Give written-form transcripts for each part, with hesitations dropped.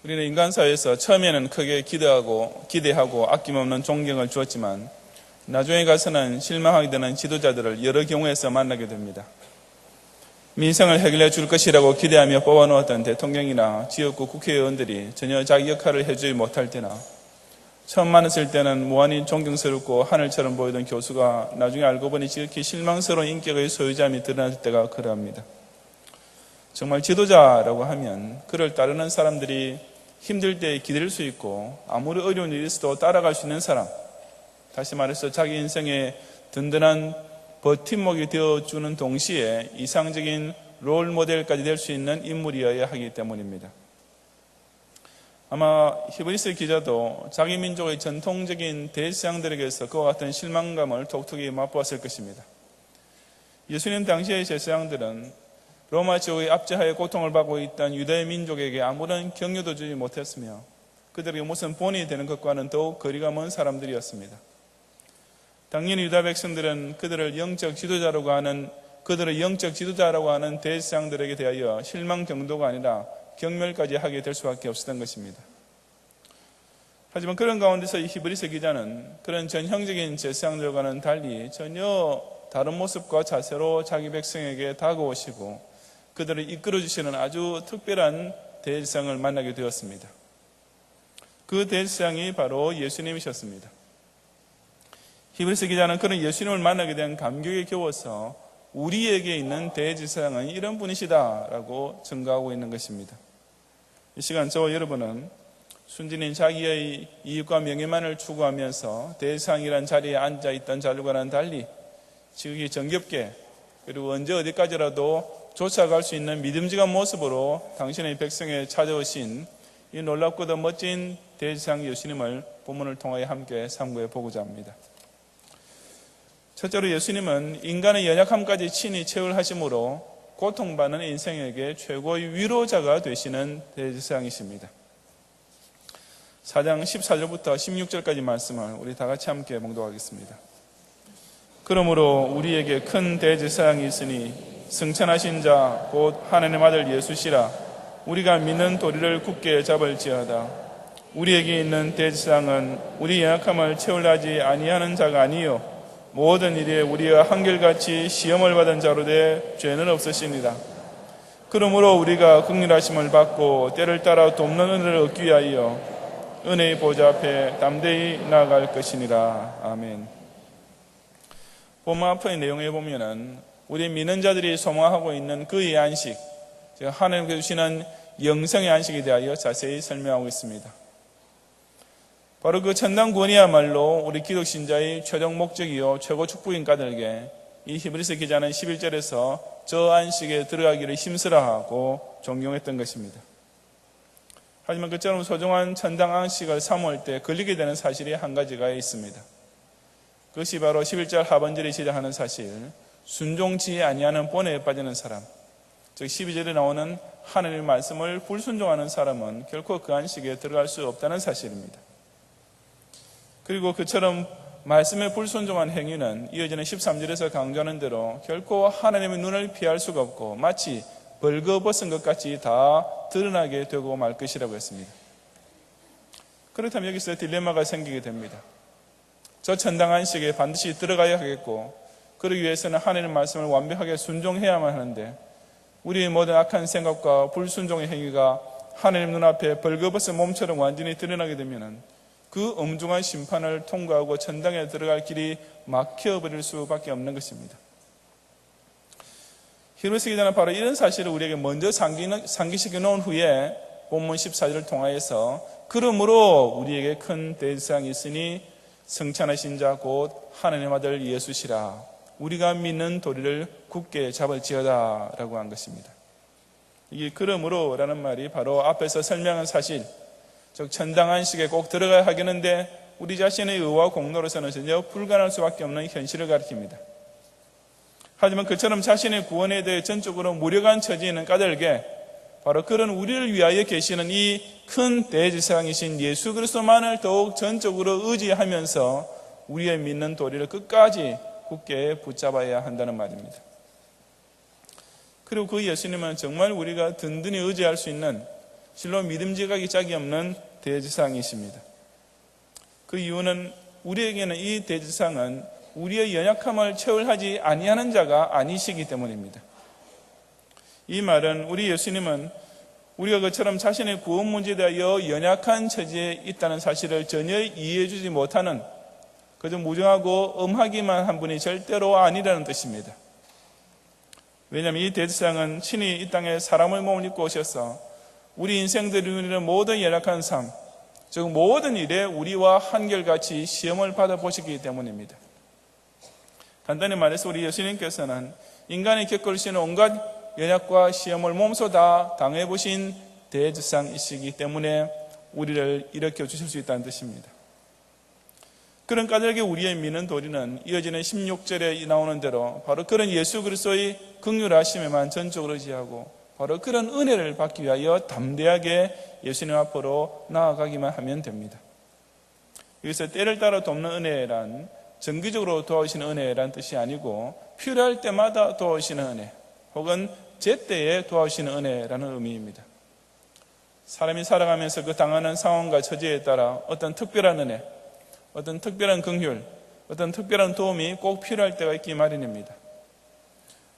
우리는 인간 사회에서 처음에는 크게 기대하고 아낌없는 존경을 주었지만 나중에 가서는 실망하게 되는 지도자들을 여러 경우에서 만나게 됩니다. 민생을 해결해 줄 것이라고 기대하며 뽑아놓았던 대통령이나 지역구 국회의원들이 전혀 자기 역할을 해주지 못할 때나, 처음 만났을 때는 무한히 존경스럽고 하늘처럼 보이던 교수가 나중에 알고 보니 지극히 실망스러운 인격의 소유자임이 드러날 때가 그러합니다. 정말 지도자라고 하면 그를 따르는 사람들이 힘들 때 기댈 수 있고 아무리 어려운 일이 있어도 따라갈 수 있는 사람, 다시 말해서 자기 인생의 든든한 버팀목이 되어주는 동시에 이상적인 롤 모델까지 될 수 있는 인물이어야 하기 때문입니다. 아마 히브리서 기자도 자기 민족의 전통적인 대제사장들에게서 그와 같은 실망감을 독특히 맛보았을 것입니다. 예수님 당시의 제사장들은 로마 제국의 압제하에 고통을 받고 있던 유대 민족에게 아무런 격려도 주지 못했으며 그들에게 무슨 본이 되는 것과는 더욱 거리가 먼 사람들이었습니다. 당연히 유다 백성들은 그들의 영적 지도자라고 하는 대제사장들에게 대하여 실망 정도가 아니라 경멸까지 하게 될 수밖에 없었던 것입니다. 하지만 그런 가운데서 이 히브리서 기자는 그런 전형적인 제사장들과는 달리 전혀 다른 모습과 자세로 자기 백성에게 다가오시고 그들을 이끌어주시는 아주 특별한 대제사장을 만나게 되었습니다. 그 대제사장이 바로 예수님이셨습니다. 히브리서 기자는 그런 예수님을 만나게 된 감격에 겨워서 우리에게 있는 대제사장은 이런 분이시다라고 증거하고 있는 것입니다. 이 시간 저와 여러분은 순진히 자기의 이익과 명예만을 추구하면서 대제사장이란 자리에 앉아있던 자들과는 달리 지극히 정겹게 그리고 언제 어디까지라도 쫓아갈 수 있는 믿음직한 모습으로 당신의 백성에 찾아오신 이 놀랍고도 멋진 대제사장 예수님을 본문을 통하여 함께 참고해 보고자 합니다. 첫째로 예수님은 인간의 연약함까지 친히 체험하심으로 고통받는 인생에게 최고의 위로자가 되시는 대제사장이십니다. 4장 14절부터 16절까지 말씀을 우리 다 같이 함께 봉독하겠습니다. 그러므로 우리에게 큰 대제사장이 있으니 승천하신 자 곧 하나님의 아들 예수시라. 우리가 믿는 도리를 굳게 잡을지어다. 우리에게 있는 대제사장은 우리 연약함을 채울하지 아니하는 자가 아니요 모든 일에 우리와 한결같이 시험을 받은 자로 돼 죄는 없으시니라. 그러므로 우리가 긍휼하심을 받고 때를 따라 돕는 은혜를 얻기 위하여 은혜의 보좌 앞에 담대히 나아갈 것이니라. 아멘. 본문 앞의 내용에 보면은 우리 믿는 자들이 소망하고 있는 그의 안식, 즉 하나님께서 주시는 영생의 안식에 대하여 자세히 설명하고 있습니다. 바로 그 천당 구원이야말로 우리 기독 신자의 최종 목적이요 최고 축복인 까닭에 이 히브리서 기자는 11절에서 저 안식에 들어가기를 힘쓰라하고 존경했던 것입니다. 하지만 그처럼 소중한 천당 안식을 사모할 때 걸리게 되는 사실이 한 가지가 있습니다. 그것이 바로 11절 하반절에 시작하는 사실, 순종치 아니하는 본에 빠지는 사람, 즉 12절에 나오는 하나님의 말씀을 불순종하는 사람은 결코 그 안식에 들어갈 수 없다는 사실입니다. 그리고 그처럼 말씀에 불순종한 행위는 이어지는 13절에서 강조하는 대로 결코 하나님의 눈을 피할 수가 없고 마치 벌거벗은 것 같이 다 드러나게 되고 말 것이라고 했습니다. 그렇다면 여기서 딜레마가 생기게 됩니다. 저 천당 안식에 반드시 들어가야 하겠고 그러기 위해서는 하나님의 말씀을 완벽하게 순종해야만 하는데 우리의 모든 악한 생각과 불순종의 행위가 하나님 눈앞에 벌거벗은 몸처럼 완전히 드러나게 되면 그 엄중한 심판을 통과하고 천당에 들어갈 길이 막혀버릴 수밖에 없는 것입니다. 히브리서 기자는 바로 이런 사실을 우리에게 먼저 상기시켜 놓은 후에 본문 14절을 통하여서 그러므로 우리에게 큰 대제사장이 있으니 승천하신 자 곧 하나님 아들 예수시라. 우리가 믿는 도리를 굳게 잡을지어다 라고 한 것입니다. 이게 그러므로 라는 말이 바로 앞에서 설명한 사실, 즉 천당 안식에 꼭 들어가야 하겠는데 우리 자신의 의와 공로로서는 전혀 불가능할 수밖에 없는 현실을 가리킵니다. 하지만 그처럼 자신의 구원에 대해 전적으로 무력한 처지에 있는 까닭에 바로 그런 우리를 위하여 계시는 이 큰 대제사장이신 예수 그리스도만을 더욱 전적으로 의지하면서 우리의 믿는 도리를 끝까지 굳게 붙잡아야 한다는 말입니다. 그리고 그 예수님은 정말 우리가 든든히 의지할 수 있는 실로 믿음직하기 짝이 없는 대제사장이십니다. 그 이유는 우리에게는 이 대제사장은 우리의 연약함을 체울하지 아니하는 자가 아니시기 때문입니다. 이 말은 우리 예수님은 우리가 그처럼 자신의 구원 문제에 대하여 연약한 처지에 있다는 사실을 전혀 이해해 주지 못하는 그저 무정하고 엄하기만 한 분이 절대로 아니라는 뜻입니다. 왜냐하면 이 대제사장은 친히 이 땅에 사람의 몸을 입고 오셔서 우리 인생들이 누리는 모든 연약한 삶, 즉 모든 일에 우리와 한결같이 시험을 받아보시기 때문입니다. 간단히 말해서 우리 예수님께서는 인간이 겪을 수 있는 온갖 연약과 시험을 몸소 다 당해보신 대제사장이시기 때문에 우리를 일으켜 주실 수 있다는 뜻입니다. 그런 까닭에 우리의 믿는 도리는 이어지는 16절에 나오는 대로 바로 그런 예수 그리스도의 긍휼하심에만 전적으로 의지하고 바로 그런 은혜를 받기 위하여 담대하게 예수님 앞으로 나아가기만 하면 됩니다. 여기서 때를 따라 돕는 은혜란 정기적으로 도와주시는 은혜란 뜻이 아니고 필요할 때마다 도와주시는 은혜 혹은 제때에 도와주시는 은혜라는 의미입니다. 사람이 살아가면서 그 당하는 상황과 처지에 따라 어떤 특별한 은혜, 어떤 특별한 긍휼, 어떤 특별한 도움이 꼭 필요할 때가 있기 마련입니다.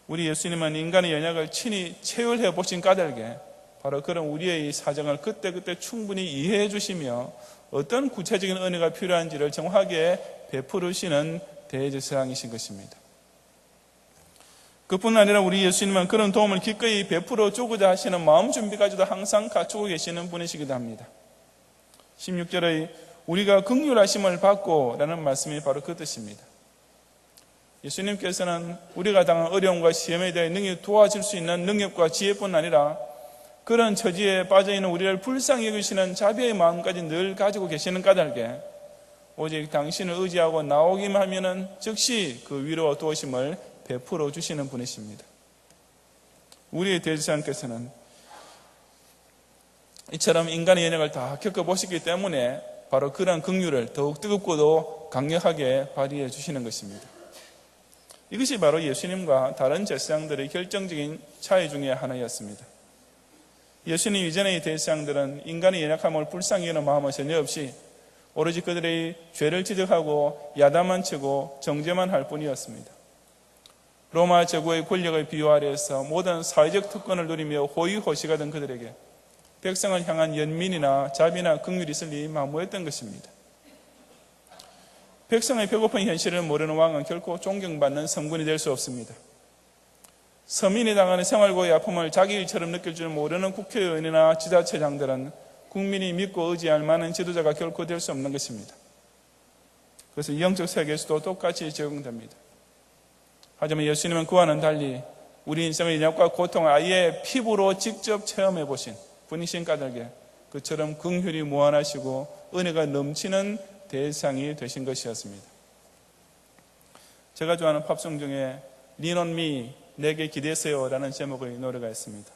우리 예수님은 인간의 연약을 친히 체험해 보신 까닭에 바로 그런 우리의 사정을 그때그때 충분히 이해해 주시며 어떤 구체적인 은혜가 필요한지를 정확하게 베풀으시는 대제사장이신 것입니다. 그뿐 아니라 우리 예수님은 그런 도움을 기꺼이 베풀어 주고자 하시는 마음 준비까지도 항상 갖추고 계시는 분이시기도 합니다. 16절의 우리가 긍휼하심을 받고 라는 말씀이 바로 그 뜻입니다. 예수님께서는 우리가 당한 어려움과 시험에 대해 능히 도와줄 수 있는 능력과 지혜뿐 아니라 그런 처지에 빠져있는 우리를 불쌍히 여기시는 자비의 마음까지 늘 가지고 계시는 까닭에 오직 당신을 의지하고 나오기만 하면 즉시 그 위로와 도우심을 베풀어 주시는 분이십니다. 우리의 대제사장께서는 이처럼 인간의 연약을 다 겪어보셨기 때문에 바로 그런 긍휼을 더욱 뜨겁고도 강력하게 발휘해 주시는 것입니다. 이것이 바로 예수님과 다른 제사장들의 결정적인 차이 중에 하나였습니다. 예수님 이전의 대제사장들은 인간의 연약함을 불쌍히 여기는 마음은 전혀 없이 오로지 그들의 죄를 지적하고 야단만 치고 정죄만 할 뿐이었습니다. 로마 제국의 권력의 비호 아래에서 모든 사회적 특권을 누리며 호의호식하던 그들에게 백성을 향한 연민이나 자비나 긍휼이 있을 일이 만무했던 것입니다. 백성의 배고픈 현실을 모르는 왕은 결코 존경받는 성군이 될 수 없습니다. 서민이 당하는 생활고의 아픔을 자기 일처럼 느낄 줄 모르는 국회의원이나 지자체장들은 국민이 믿고 의지할 만한 지도자가 결코 될 수 없는 것입니다. 그래서 영적 세계에서도 똑같이 적용됩니다. 하지만 예수님은 그와는 달리 우리 인생의 연약과 고통을 아예 피부로 직접 체험해 보신 분이신 까닭에 그처럼 긍휼이 무한하시고 은혜가 넘치는 대상이 되신 것이었습니다. 제가 좋아하는 팝송 중에 Lean on me, 내게 기대세요 라는 제목의 노래가 있습니다.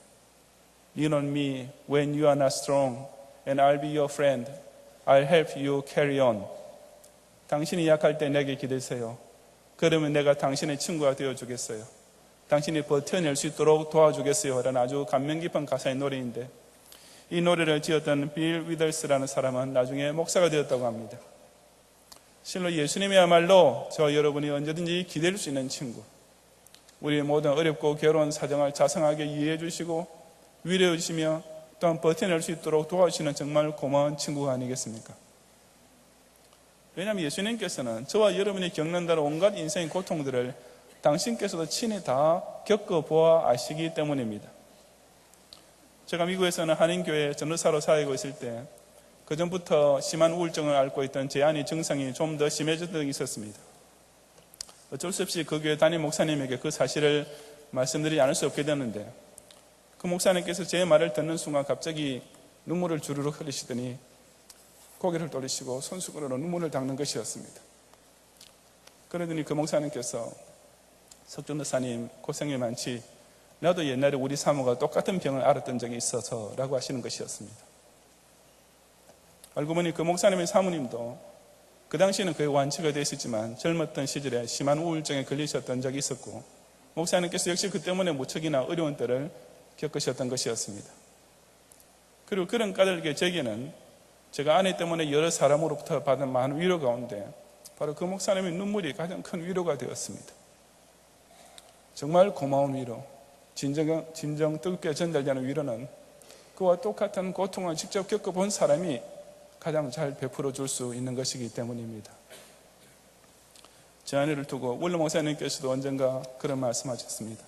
Lean on me when you are not strong and I'll be your friend. I'll help you carry on. 당신이 약할 때 내게 기대세요. 그러면 내가 당신의 친구가 되어주겠어요. 당신이 버텨낼 수 있도록 도와주겠어요 라는 아주 감명 깊은 가사의 노래인데 이 노래를 지었던 빌 위더스라는 사람은 나중에 목사가 되었다고 합니다. 실로 예수님이야말로 저 여러분이 언제든지 기댈 수 있는 친구, 우리의 모든 어렵고 괴로운 사정을 자상하게 이해해 주시고 위로해 주시며 또한 버텨낼 수 있도록 도와주시는 정말 고마운 친구가 아니겠습니까? 왜냐하면 예수님께서는 저와 여러분이 겪는다는 온갖 인생의 고통들을 당신께서도 친히 다 겪어보아 아시기 때문입니다. 제가 미국에서는 한인교회 전도사로 사역하고 있을 때 그전부터 심한 우울증을 앓고 있던 제 아내 증상이 좀 더 심해졌던 적이 있었습니다. 어쩔 수 없이 그 교회 담임 목사님에게 그 사실을 말씀드리지 않을 수 없게 되는데 그 목사님께서 제 말을 듣는 순간 갑자기 눈물을 주르륵 흘리시더니 고개를 돌리시고 손수건으로 눈물을 닦는 것이었습니다. 그러더니 그 목사님께서 석준도사님 고생이 많지 나도 옛날에 우리 사모가 똑같은 병을 앓았던 적이 있어서 라고 하시는 것이었습니다. 알고 보니 그 목사님의 사모님도 그 당시에는 거의 완치가 되어 있었지만 젊었던 시절에 심한 우울증에 걸리셨던 적이 있었고 목사님께서 역시 그 때문에 무척이나 어려운 때를 겪으셨던 것이었습니다. 그리고 그런 까닭에 제게는 제가 아내 때문에 여러 사람으로부터 받은 많은 위로 가운데 바로 그 목사님의 눈물이 가장 큰 위로가 되었습니다. 정말 고마운 위로, 진정 뜨겁게 전달되는 위로는 그와 똑같은 고통을 직접 겪어본 사람이 가장 잘 베풀어 줄 수 있는 것이기 때문입니다. 제 아내를 두고 원로 목사님께서도 언젠가 그런 말씀하셨습니다.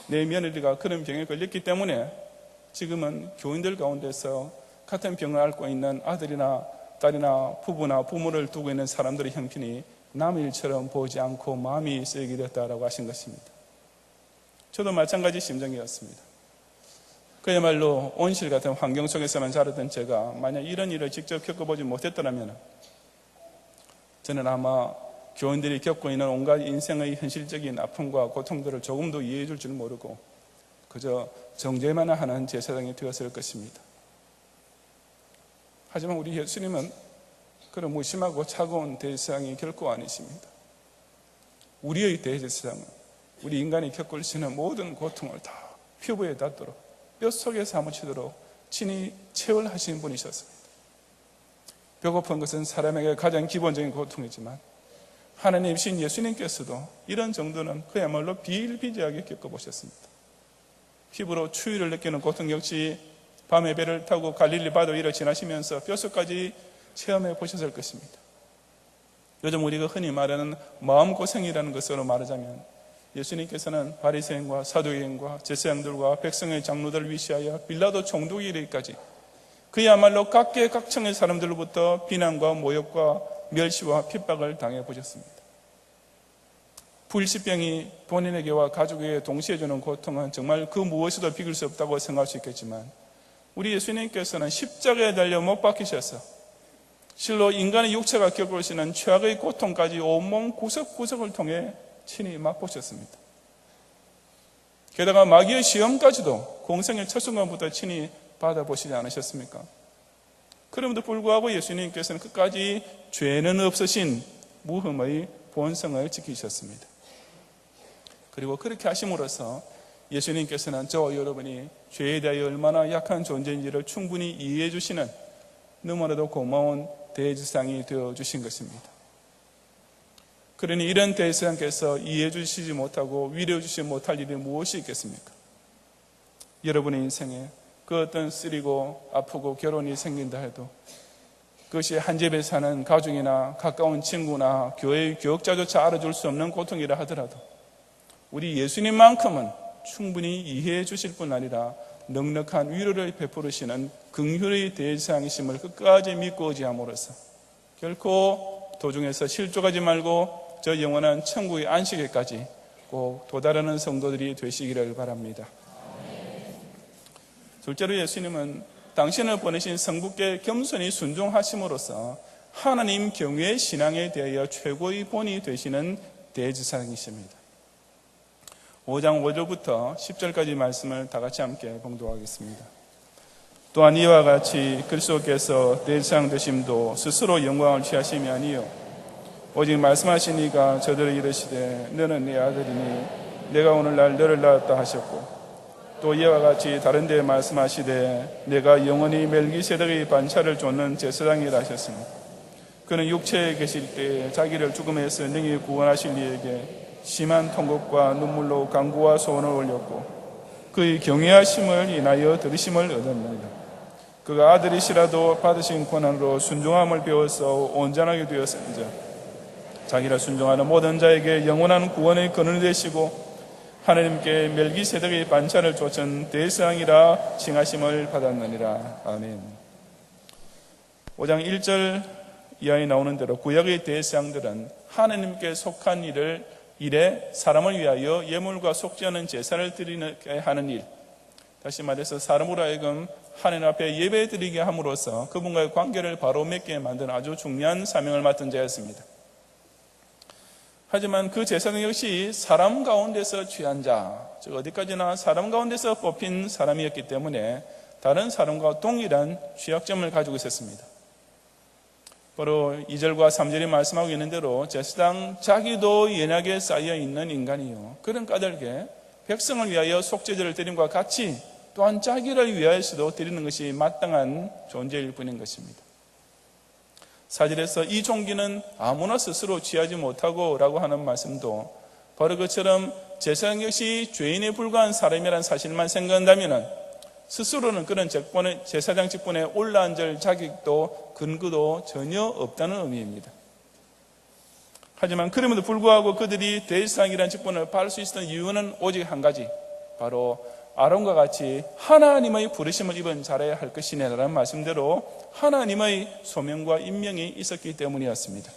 내 며느리가 그런 병에 걸렸기 때문에 지금은 교인들 가운데서 같은 병을 앓고 있는 아들이나 딸이나 부부나 부모를 두고 있는 사람들의 형편이 남의 일처럼 보지 않고 마음이 쓰이게 됐다라고 하신 것입니다. 저도 마찬가지 심정이었습니다. 그야말로 온실 같은 환경 속에서만 자라던 제가 만약 이런 일을 직접 겪어보지 못했더라면 저는 아마 교인들이 겪고 있는 온갖 인생의 현실적인 아픔과 고통들을 조금도 이해해 줄 줄 모르고 그저 정죄만 하는 제사장이 되었을 것입니다. 하지만 우리 예수님은 그런 무심하고 차가운 대제사장이 결코 아니십니다. 우리의 대제사장은 우리 인간이 겪을 수 있는 모든 고통을 다 피부에 닿도록 뼛속에 사무치도록 친히 체월하신 분이셨습니다. 배고픈 것은 사람에게 가장 기본적인 고통이지만 하나님이신 예수님께서도 이런 정도는 그야말로 비일비재하게 겪어보셨습니다. 피부로 추위를 느끼는 고통 역시 밤에 배를 타고 갈릴리 바다 위를 지나시면서 뼛속까지 체험해 보셨을 것입니다. 요즘 우리가 흔히 말하는 마음고생이라는 것으로 말하자면 예수님께서는 바리새인과 사두개인과 제사장들과 백성의 장로들을 위시하여 빌라도 총독이 이르기까지 그야말로 각계각층의 사람들로부터 비난과 모욕과 멸시와 핍박을 당해 보셨습니다. 불치병이 본인에게와 가족에게 동시에 주는 고통은 정말 그 무엇에도 비길 수 없다고 생각할 수 있겠지만 우리 예수님께서는 십자가에 달려 못 박히셔서 실로 인간의 육체가 겪을 수 있는 최악의 고통까지 온몸 구석구석을 통해 친히 맛보셨습니다. 게다가 마귀의 시험까지도 공생의 첫 순간부터 친히 받아보시지 않으셨습니까? 그럼에도 불구하고 예수님께서는 끝까지 죄는 없으신 무흠의 본성을 지키셨습니다. 그리고 그렇게 하심으로써 예수님께서는 저와 여러분이 죄에 대하여 얼마나 약한 존재인지를 충분히 이해해 주시는 너무나도 고마운 대제사장이 되어주신 것입니다. 그러니 이런 대제사장께서 이해해 주시지 못하고 위로해 주시지 못할 일이 무엇이 있겠습니까? 여러분의 인생에 그 어떤 쓰리고 아프고 결혼이 생긴다 해도 그것이 한 집에 사는 가족이나 가까운 친구나 교회의 교역자조차 알아줄 수 없는 고통이라 하더라도 우리 예수님만큼은 충분히 이해해 주실 뿐 아니라 넉넉한 위로를 베푸시는 긍휼의 대제사장이심을 끝까지 믿고 의지함으로써 결코 도중에서 실족하지 말고 저 영원한 천국의 안식일까지 꼭 도달하는 성도들이 되시기를 바랍니다. 둘째로 예수님은 당신을 보내신 성부께 겸손히 순종하심으로써 하나님 경외의 신앙에 대하여 최고의 본이 되시는 대제사장이십니다. 5장 5절부터 10절까지 말씀을 다 같이 함께 봉독하겠습니다. 또한 이와 같이 그리스도께서 대제사장 되심도 스스로 영광을 취하심이 아니요 오직 말씀하신 이가 저들을 이르시되 너는 내 아들이니 내가 오늘날 너를 낳았다 하셨고 또 이와 같이 다른 데 말씀하시되 내가 영원히 멜기세덱의 반차를 쫓는 제사장이라 하셨습니다. 그는 육체에 계실 때 자기를 죽음에서 능히 구원하실 이에게 심한 통곡과 눈물로 간구와 소원을 올렸고 그의 경외하심을 인하여 들으심을 얻었느니라. 그가 아들이시라도 받으신 고난으로 순종함을 배워서 온전하게 되었은즉 자기를 순종하는 모든 자에게 영원한 구원의 근원이 되시고 하나님께 멜기세덱의 반차를 쫓은 대제사장이라 칭하심을 받았느니라. 아멘. 5장 1절 이하에 나오는 대로 구약의 대제사장들은 하나님께 속한 일에 사람을 위하여 예물과 속지 않은 제사를 드리게 하는 일, 다시 말해서 사람으로 하여금 하나님 앞에 예배 드리게 함으로써 그분과의 관계를 바로 맺게 만드는 아주 중요한 사명을 맡은 자였습니다. 하지만 그 제사장 역시 사람 가운데서 취한 자, 즉 어디까지나 사람 가운데서 뽑힌 사람이었기 때문에 다른 사람과 동일한 취약점을 가지고 있었습니다. 바로 2절과 3절이 말씀하고 있는 대로 제사장 자기도 연약에 쌓여있는 인간이요 그런 까닭에 백성을 위하여 속죄제를 드림과 같이 또한 자기를 위하여서도 드리는 것이 마땅한 존재일 뿐인 것입니다. 사절에서 이 종기는 아무나 스스로 취하지 못하고 라고 하는 말씀도 바로 그처럼 제사장 역시 죄인에 불과한 사람이라는 사실만 생각한다면 스스로는 그런 제사장 직분에 올라앉을 자격도 근거도 전혀 없다는 의미입니다. 하지만 그럼에도 불구하고 그들이 대제사장이라는 직분을 받을 수 있었던 이유는 오직 한 가지, 바로 아론과 같이 하나님의 부르심을 입은 자라야 할 것이냐라는 말씀대로 하나님의 소명과 임명이 있었기 때문이었습니다.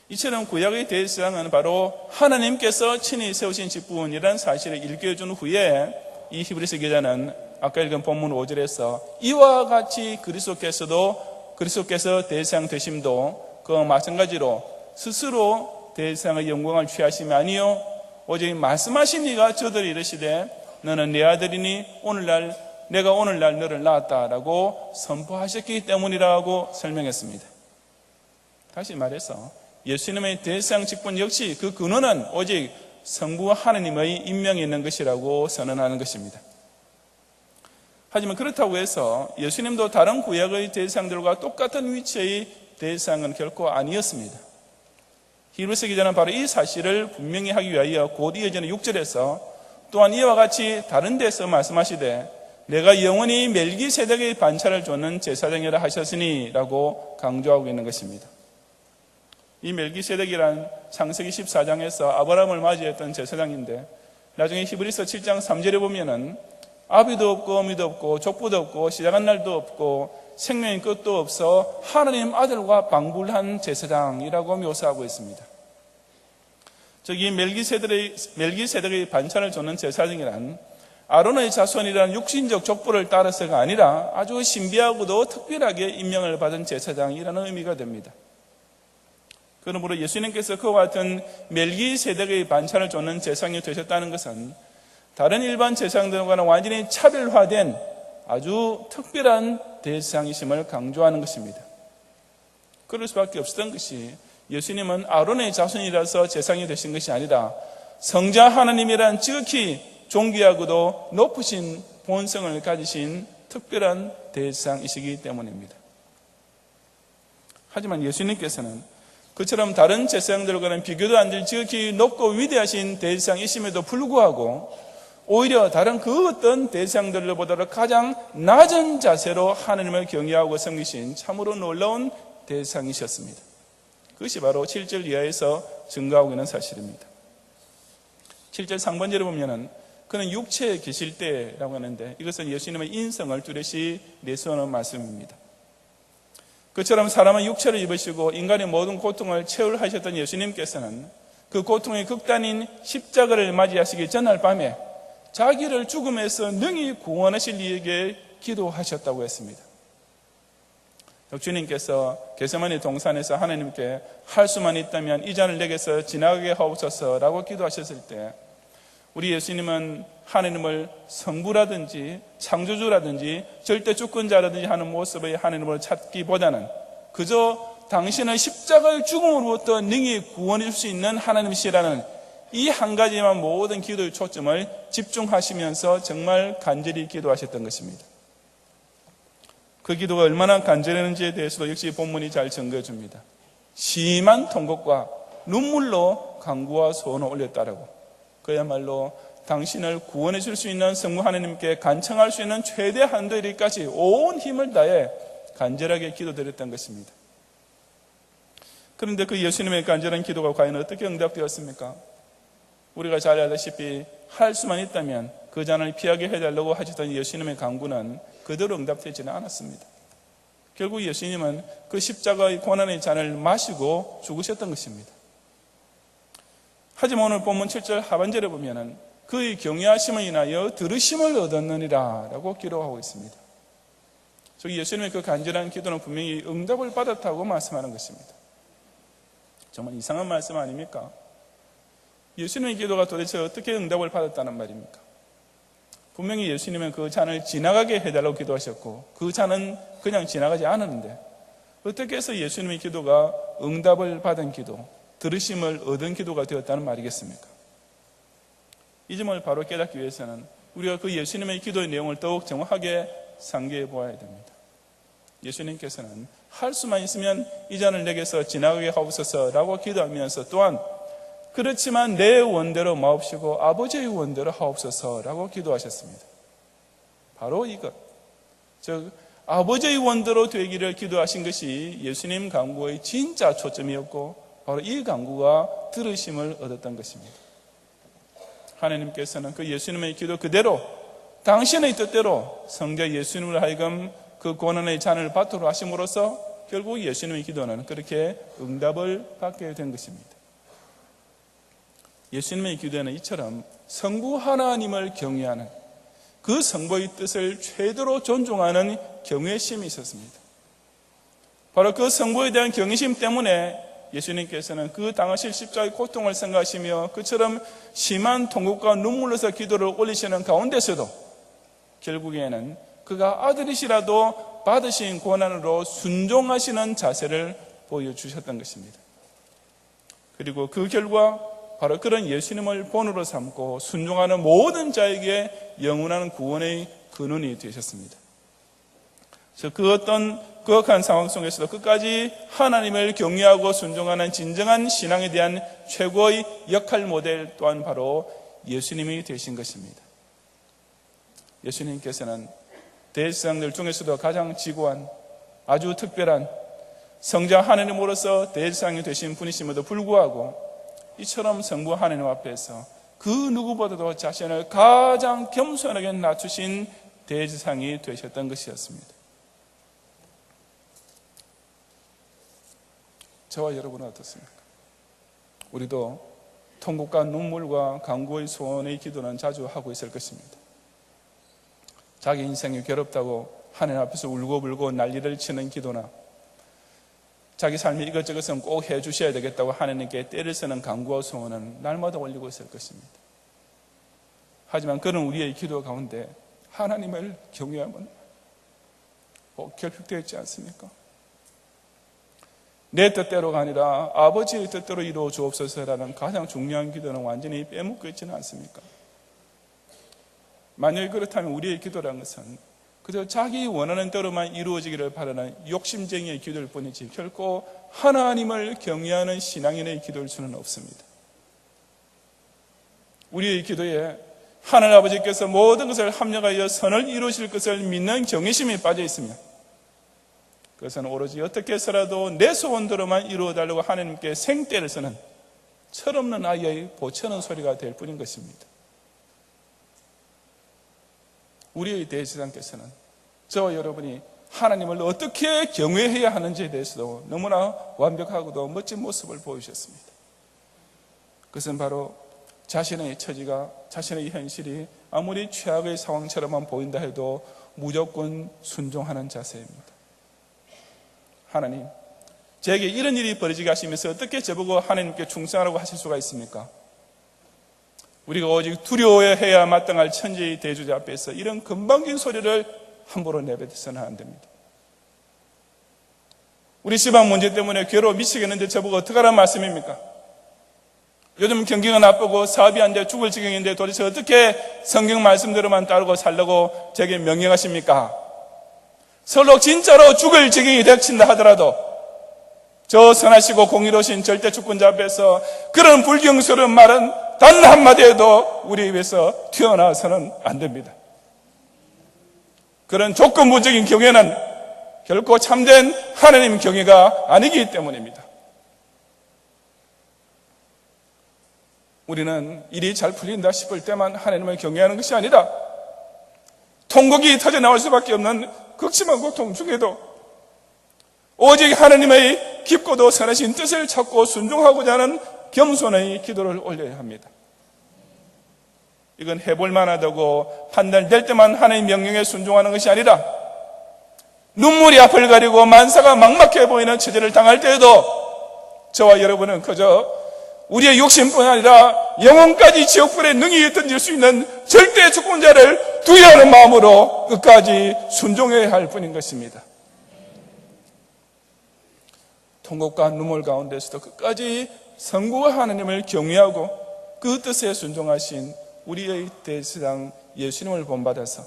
이처럼 구약의 대제사장은 바로 하나님께서 친히 세우신 직분이라는 사실을 일깨워준 후에 이 히브리서 기자는 아까 읽은 본문 5절에서 이와 같이 그리스도께서 대제사장 되심도 그 마찬가지로 스스로 대제사장의 영광을 취하심이 아니요 오직 말씀하신 이가 저들이 이르시되 너는 내 아들이니 내가 오늘날 너를 낳았다라고 선포하셨기 때문이라고 설명했습니다. 다시 말해서 예수님의 대제사장 직분 역시 그 근원은 오직 성부 하나님의 임명이 있는 것이라고 선언하는 것입니다. 하지만 그렇다고 해서 예수님도 다른 구약의 대제사장들과 똑같은 위치의 대제사장은 결코 아니었습니다. 히브리서 기자는 바로 이 사실을 분명히 하기 위하여 곧 이어지는 6절에서 또한 이와 같이 다른 데서 말씀하시되 내가 영원히 멜기세덱의 반차를 쫓는 제사장이라 하셨으니 라고 강조하고 있는 것입니다. 이 멜기세덱이란 창세기 14장에서 아브라함을 맞이했던 제사장인데 나중에 히브리서 7장 3절에 보면은 아비도 없고 어미도 없고 족부도 없고 시작한 날도 없고 생명의 끝도 없어 하나님 아들과 방불한 제사장이라고 묘사하고 있습니다. 즉 이 멜기세덱의 반차를 쫓는 제사장이란 아론의 자손이라는 육신적 족보를 따라서가 아니라 아주 신비하고도 특별하게 임명을 받은 제사장이라는 의미가 됩니다. 그러므로 예수님께서 그와 같은 멜기세덱의 반차를 쫓는 제사장이 되셨다는 것은 다른 일반 제사장들과는 완전히 차별화된 아주 특별한 대제사장이심을 강조하는 것입니다. 그럴 수밖에 없었던 것이 예수님은 아론의 자손이라서 제사장이 되신 것이 아니라 성자 하나님이란 지극히 존귀하고도 높으신 본성을 가지신 특별한 대제사장이시기 때문입니다. 하지만 예수님께서는 그처럼 다른 제사장들과는 비교도 안 될 지극히 높고 위대하신 대제사장이심에도 불구하고 오히려 다른 그 어떤 대제사장들보다 가장 낮은 자세로 하나님을 경외하고 섬기신 참으로 놀라운 대제사장이셨습니다. 그것이 바로 7절 이하에서 증거하고 있는 사실입니다. 7절 상반절에 보면은 그는 육체에 계실 때라고 하는데 이것은 예수님의 인성을 뚜렷이 내세우는 말씀입니다. 그처럼 사람은 육체를 입으시고 인간의 모든 고통을 체울하셨던 예수님께서는 그 고통의 극단인 십자가를 맞이하시기 전날 밤에 자기를 죽음에서 능히 구원하실 이에게 기도하셨다고 했습니다. 주님께서 겟세마네 동산에서 하나님께 할 수만 있다면 이 잔을 내게서 지나가게 하옵소서라고 기도하셨을 때 우리 예수님은 하나님을 성부라든지 창조주라든지 절대 주권자라든지 하는 모습의 하나님을 찾기보다는 그저 당신의 십자가의 죽음으로부터 능히 구원해 줄 수 있는 하나님이시라는 이 한 가지만 모든 기도의 초점을 집중하시면서 정말 간절히 기도하셨던 것입니다. 그 기도가 얼마나 간절했는지에 대해서도 역시 본문이 잘 증거해 줍니다. 심한 통곡과 눈물로 간구와 소원을 올렸다라고. 그야말로 당신을 구원해 줄 수 있는 성부 하나님께 간청할 수 있는 최대 한도에 이르기까지 온 힘을 다해 간절하게 기도드렸던 것입니다. 그런데 그 예수님의 간절한 기도가 과연 어떻게 응답되었습니까? 우리가 잘 알다시피 할 수만 있다면 그 잔을 피하게 해달라고 하셨던 예수님의 간구는 그대로 응답되지는 않았습니다. 결국 예수님은 그 십자가의 고난의 잔을 마시고 죽으셨던 것입니다. 하지만 오늘 본문 7절 하반절에 보면은 그의 경외하심을 인하여 들으심을 얻었느니라 라고 기록하고 있습니다. 즉 예수님의 그 간절한 기도는 분명히 응답을 받았다고 말씀하는 것입니다. 정말 이상한 말씀 아닙니까? 예수님의 기도가 도대체 어떻게 응답을 받았다는 말입니까? 분명히 예수님은 그 잔을 지나가게 해달라고 기도하셨고 그 잔은 그냥 지나가지 않았는데 어떻게 해서 예수님의 기도가 응답을 받은 기도, 들으심을 얻은 기도가 되었다는 말이겠습니까? 이 점을 바로 깨닫기 위해서는 우리가 그 예수님의 기도의 내용을 더욱 정확하게 상기해 보아야 됩니다. 예수님께서는 할 수만 있으면 이 잔을 내게서 지나가게 하옵소서라고 기도하면서 또한 그렇지만 내 원대로 마옵시고 아버지의 원대로 하옵소서라고 기도하셨습니다. 바로 이것, 즉 아버지의 원대로 되기를 기도하신 것이 예수님 간구의 진짜 초점이었고 바로 이 간구가 들으심을 얻었던 것입니다. 하나님께서는 그 예수님의 기도 그대로 당신의 뜻대로 성자 예수님을 하여금 그 고난의 잔을 받도록 하심으로써 결국 예수님의 기도는 그렇게 응답을 받게 된 것입니다. 예수님의 기도에는 이처럼 성부 하나님을 경외하는 그 성부의 뜻을 최대로 존중하는 경외심이 있었습니다. 바로 그 성부에 대한 경외심 때문에 예수님께서는 그 당하실 십자가의 고통을 생각하시며 그처럼 심한 통곡과 눈물로서 기도를 올리시는 가운데서도 결국에는 그가 아들이시라도 받으신 고난으로 순종하시는 자세를 보여주셨던 것입니다. 그리고 그 결과 바로 그런 예수님을 본으로 삼고 순종하는 모든 자에게 영원한 구원의 근원이 되셨습니다. 그래서 그 어떤 거역한 상황 속에서도 끝까지 하나님을 경외하고 순종하는 진정한 신앙에 대한 최고의 역할 모델 또한 바로 예수님이 되신 것입니다. 예수님께서는 대제사장들 중에서도 가장 지고한 아주 특별한 성자 하나님으로서 대제사장이 되신 분이심에도 불구하고 이처럼 성부 하나님 앞에서 그 누구보다도 자신을 가장 겸손하게 낮추신 대제사장이 되셨던 것이었습니다. 저와 여러분은 어떻습니까? 우리도 통곡과 눈물과 간구의 소원의 기도는 자주 하고 있을 것입니다. 자기 인생이 괴롭다고 하나님 앞에서 울고불고 난리를 치는 기도나 자기 삶이 이것저것은 꼭 해주셔야 되겠다고 하나님께 때를 쓰는 간구와 소원은 날마다 올리고 있을 것입니다. 하지만 그런 우리의 기도 가운데 하나님을 경외함은 꼭 결핍되어 있지 않습니까? 내 뜻대로가 아니라 아버지의 뜻대로 이루어 주옵소서라는 가장 중요한 기도는 완전히 빼먹고 있지는 않습니까? 만약에 그렇다면 우리의 기도라는 것은 그저 자기 원하는 대로만 이루어지기를 바라는 욕심쟁이의 기도일 뿐이지 결코 하나님을 경외하는 신앙인의 기도일 수는 없습니다. 우리의 기도에 하나님 아버지께서 모든 것을 합력하여 선을 이루실 것을 믿는 경외심이 빠져 있으며 그것은 오로지 어떻게 해서라도 내 소원대로만 이루어달라고 하나님께 생떼를 쓰는 철없는 아이의 보채는 소리가 될 뿐인 것입니다. 우리의 대제사장께서는 저와 여러분이 하나님을 어떻게 경외해야 하는지에 대해서도 너무나 완벽하고도 멋진 모습을 보여주셨습니다. 그것은 바로 자신의 처지가, 자신의 현실이 아무리 최악의 상황처럼만 보인다 해도 무조건 순종하는 자세입니다. 하나님, 저에게 이런 일이 벌어지게 하시면서 어떻게 저보고 하나님께 충성하라고 하실 수가 있습니까? 우리가 오직 두려워해야 마땅할 천지의 대주자 앞에서 이런 건방진 소리를 함부로 내뱉어서는 안 됩니다. 우리 집안 문제 때문에 괴로워 미치겠는데 저보고 어떡하라는 말씀입니까? 요즘 경기가 나쁘고 사업이 안 돼 죽을 지경인데 도대체 어떻게 성경 말씀대로만 따르고 살라고 제게 명령하십니까? 설로 진짜로 죽을 지경이 닥친다 하더라도 저 선하시고 공의로우신 절대 주권자 앞에서 그런 불경스러운 말은 단 한마디에도 우리 입에서 튀어나와서는 안 됩니다. 그런 조건부적인 경외는 결코 참된 하나님 경외가 아니기 때문입니다. 우리는 일이 잘 풀린다 싶을 때만 하나님을 경외하는 것이 아니라 통곡이 터져나올 수밖에 없는 극심한 고통 중에도 오직 하나님의 깊고도 선하신 뜻을 찾고 순종하고자 하는 겸손의 기도를 올려야 합니다. 이건 해볼 만하다고 판단될 때만 하나님의 명령에 순종하는 것이 아니라 눈물이 앞을 가리고 만사가 막막해 보이는 처지를 당할 때에도 저와 여러분은 그저 우리의 욕심뿐 아니라 영혼까지 지옥불에 능히 던질 수 있는 절대 주권자를 두려워하는 마음으로 끝까지 순종해야 할 뿐인 것입니다. 통곡과 눈물 가운데서도 끝까지 성부 하나님을 경외하고 그 뜻에 순종하신 우리의 대제사장 예수님을 본받아서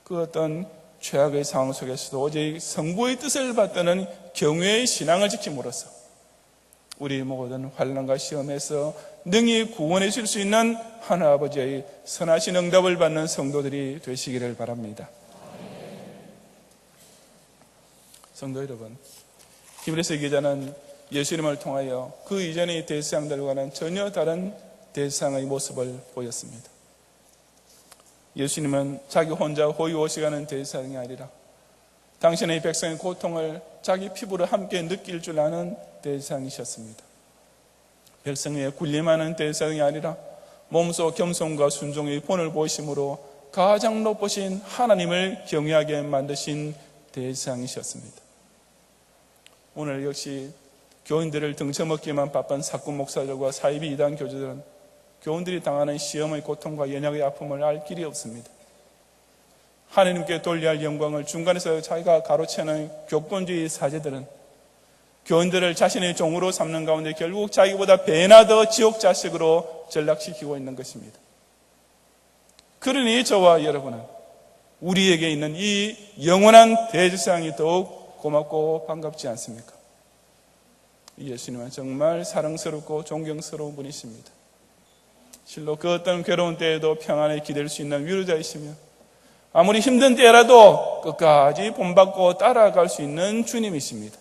그 어떤 죄악의 상황 속에서도 오직 성부의 뜻을 받드는 경외의 신앙을 지킴으로써 우리 모든 환난과 시험에서 능히 구원해 줄 수 있는 하나님 아버지의 선하신 응답을 받는 성도들이 되시기를 바랍니다. 성도 여러분, 히브리서 기자는 예수님을 통하여 그 이전의 대제사장들과는 전혀 다른 대제사장의 모습을 보였습니다. 예수님은 자기 혼자 호의호식하는 대제사장이 아니라 당신의 백성의 고통을 자기 피부로 함께 느낄 줄 아는 대제사장이셨습니다. 백성에 군림하는 대제사장이 아니라 몸소 겸손과 순종의 본을 보이심으로 가장 높으신 하나님을 경외하게 만드신 대제사장이셨습니다. 오늘 역시 교인들을 등쳐먹기만 바쁜 사꾼 목사들과 사이비 이단 교주들은 교인들이 당하는 시험의 고통과 연약의 아픔을 알 길이 없습니다. 하나님께 돌려야 할 영광을 중간에서 자기가 가로채는 교권주의 사제들은 교인들을 자신의 종으로 삼는 가운데 결국 자기보다 배나 더 지옥 자식으로 전락시키고 있는 것입니다. 그러니 저와 여러분은 우리에게 있는 이 영원한 대제사장이 더욱 고맙고 반갑지 않습니까? 예수님은 정말 사랑스럽고 존경스러운 분이십니다. 실로 그 어떤 괴로운 때에도 평안에 기댈 수 있는 위로자이시며 아무리 힘든 때라도 끝까지 본받고 따라갈 수 있는 주님이십니다.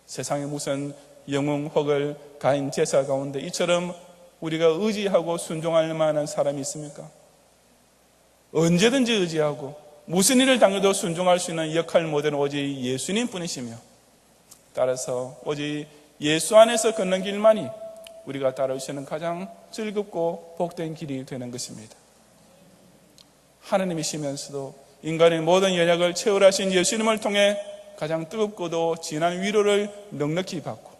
세상에 무슨 영웅 혹을 가인 제사 가운데 이처럼 우리가 의지하고 순종할 만한 사람이 있습니까? 언제든지 의지하고 무슨 일을 당해도 순종할 수 있는 역할 모델은 오직 예수님 뿐이시며 따라서 오직 예수 안에서 걷는 길만이 우리가 따라올 수 있는 가장 즐겁고 복된 길이 되는 것입니다. 하나님이시면서도 인간의 모든 연약을 채울하신 예수님을 통해 가장 뜨겁고도 진한 위로를 넉넉히 받고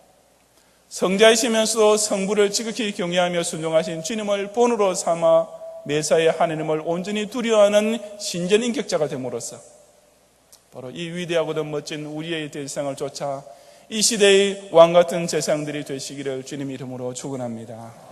성자이시면서도 성부를 지극히 경외하며 순종하신 주님을 본으로 삼아 매사에 하나님을 온전히 두려워하는 신전 인격자가 됨으로써 바로 이 위대하고도 멋진 우리의 대제사장을 쫓아 이 시대의 왕같은 제사장들이 되시기를 주님 이름으로 축원합니다.